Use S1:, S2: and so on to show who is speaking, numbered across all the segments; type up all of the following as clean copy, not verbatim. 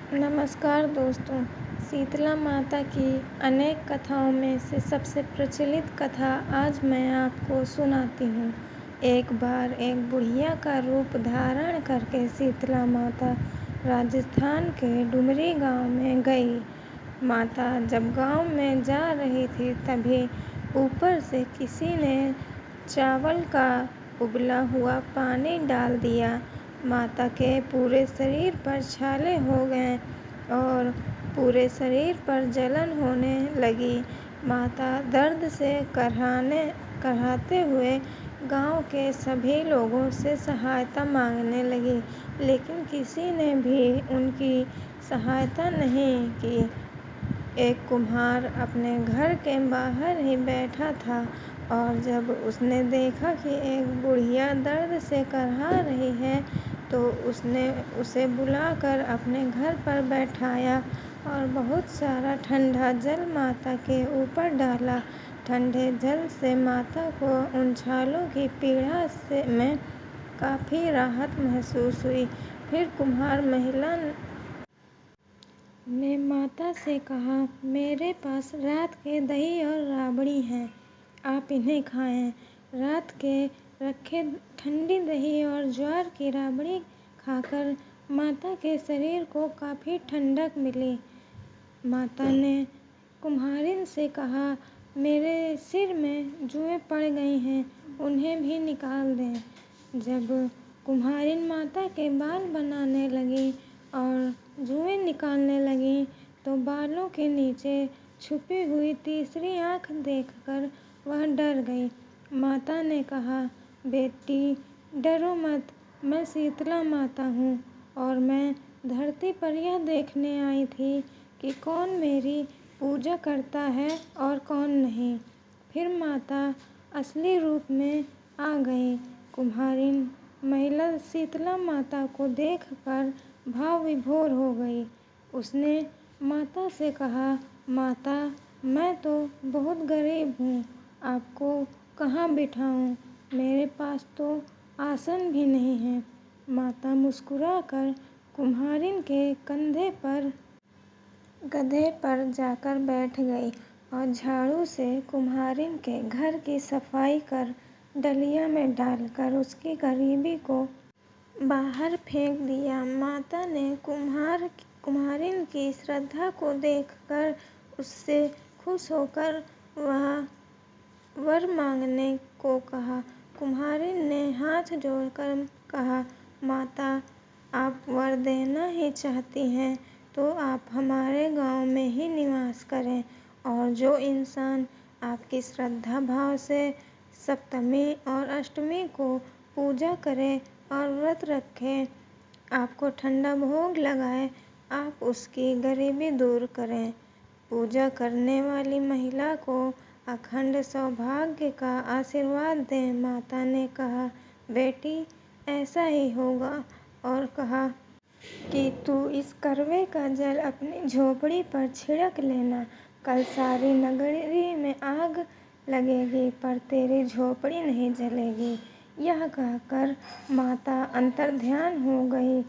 S1: नमस्कार दोस्तों, शीतला माता की अनेक कथाओं में से सबसे प्रचलित कथा आज मैं आपको सुनाती हूँ। एक बार एक बुढ़िया का रूप धारण करके शीतला माता राजस्थान के डुमरी गांव में गई। माता जब गांव में जा रही थी तभी ऊपर से किसी ने चावल का उबला हुआ पानी डाल दिया। माता के पूरे शरीर पर छाले हो गए और पूरे शरीर पर जलन होने लगी। माता दर्द से कराहते हुए गांव के सभी लोगों से सहायता मांगने लगी, लेकिन किसी ने भी उनकी सहायता नहीं की। एक कुम्हार अपने घर के बाहर ही बैठा था और जब उसने देखा कि एक बुढ़िया दर्द से कराह रही है तो उसने उसे बुलाकर अपने घर पर बैठाया और बहुत सारा ठंडा जल माता के ऊपर डाला। ठंडे जल से माता को उन छालों की पीड़ा में काफ़ी राहत महसूस हुई। फिर कुम्हार महिला ने माता से कहा, मेरे पास रात के दही और राबड़ी हैं, आप इन्हें खाएं। रात के रखे ठंडी दही और ज्वार की राबड़ी खाकर माता के शरीर को काफ़ी ठंडक मिली। माता ने कुम्हारिन से कहा, मेरे सिर में जुएं पड़ गई हैं, उन्हें भी निकाल दें। जब कुम्हारिन माता के बाल बनाने लगी और जुएं निकालने लगी तो बालों के नीचे छुपी हुई तीसरी आंख देखकर वह डर गई। माता ने कहा, बेटी डरो मत, मैं शीतला माता हूँ और मैं धरती पर यह देखने आई थी कि कौन मेरी पूजा करता है और कौन नहीं। फिर माता असली रूप में आ गई। कुम्हारिन महिला शीतला माता को देखकर भाव विभोर हो गई। उसने माता से कहा, माता मैं तो बहुत गरीब हूँ, आपको कहाँ बिठाऊँ, मेरे पास तो आसन भी नहीं है। माता मुस्कुराकर कुम्हारिन के कंधे पर गधे पर जाकर बैठ गई और झाड़ू से कुम्हारिन के घर की सफाई कर डलिया में डालकर उसकी गरीबी को बाहर फेंक दिया। माता ने कुम्हारिन की श्रद्धा को देखकर उससे खुश होकर वर मांगने को कहा। कुम्हारिन ने हाथ जोड़कर कहा, माता आप वर देना ही चाहती हैं तो आप हमारे गांव में ही निवास करें और जो इंसान आपकी श्रद्धा भाव से सप्तमी और अष्टमी को पूजा करे और व्रत रखे, आपको ठंडा भोग लगाए, आप उसकी गरीबी दूर करें। पूजा करने वाली महिला को अखंड सौभाग्य का आशीर्वाद दें। माता ने कहा, बेटी ऐसा ही होगा और कहा कि तू इस करवे का जल अपनी झोपड़ी पर छिड़क लेना, कल सारी नगरी में आग लगेगी पर तेरी झोपड़ी नहीं जलेगी। यह कहकर माता अंतर्ध्यान हो गई।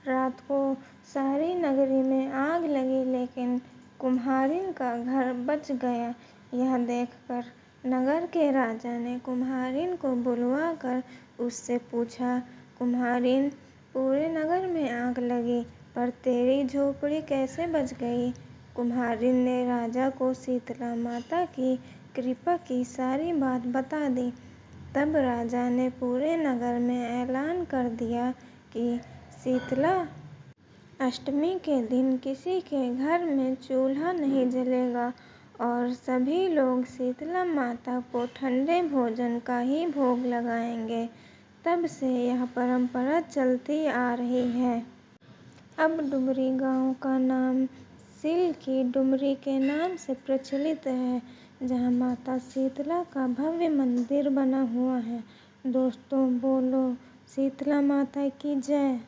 S1: रात को सारी नगरी में आग लगी लेकिन कुम्हारिन का घर बच गया। यह देखकर नगर के राजा ने कुम्हारिन को बुलवाकर उससे पूछा, कुम्हारिन पूरे नगर में आग लगी पर तेरी झोपड़ी कैसे बच गई? कुम्हारिन ने राजा को शीतला माता की कृपा की सारी बात बता दी। तब राजा ने पूरे नगर में ऐलान कर दिया कि शीतला अष्टमी के दिन किसी के घर में चूल्हा नहीं जलेगा और सभी लोग शीतला माता को ठंडे भोजन का ही भोग लगाएंगे। तब से यह परंपरा चलती आ रही है। अब डुमरी गांव का नाम सील की डुमरी के नाम से प्रचलित है, जहां माता शीतला का भव्य मंदिर बना हुआ है। दोस्तों बोलो शीतला माता की जय।